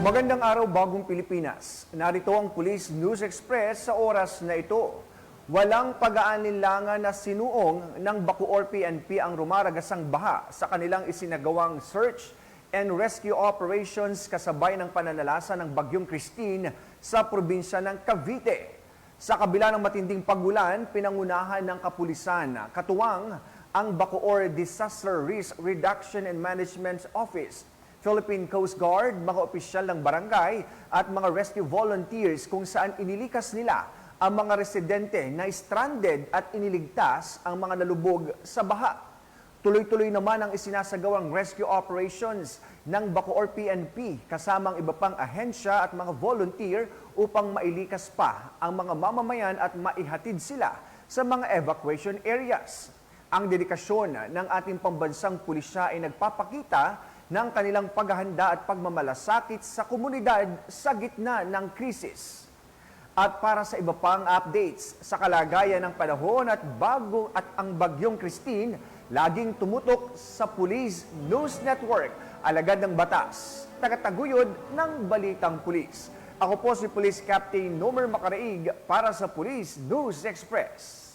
Magandang araw, Bagong Pilipinas. Narito ang Police News Express sa oras na ito. Walang pag-aalinlangan na sinuong ng Bacoor PNP ang rumaragasang baha sa kanilang isinagawang search and rescue operations kasabay ng pananalasa ng Bagyong Christine sa probinsya ng Cavite. Sa kabila ng matinding pagulan, pinangunahan ng kapulisan, katuwang ang Bacoor Disaster Risk Reduction and Management Office, Philippine Coast Guard, mga opisyal ng barangay at mga rescue volunteers kung saan inilikas nila ang mga residente na stranded at iniligtas ang mga nalubog sa baha. Tuloy-tuloy naman ang isinasagawang rescue operations ng Bacoor PNP kasamang iba pang ahensya at mga volunteer upang mailikas pa ang mga mamamayan at maihatid sila sa mga evacuation areas. Ang dedikasyon ng ating pambansang pulisya ay nagpapakita ng kanilang paghahanda at pagmamalasakit sa komunidad sa gitna ng krisis. At para sa iba pang updates sa kalagayan ng panahon at ang Bagyong Christine, laging tumutok sa Police News Network, alagad ng batas, tagataguyod ng Balitang Pulis. Ako po si Police Captain Nomer Macaraig para sa Police News Express.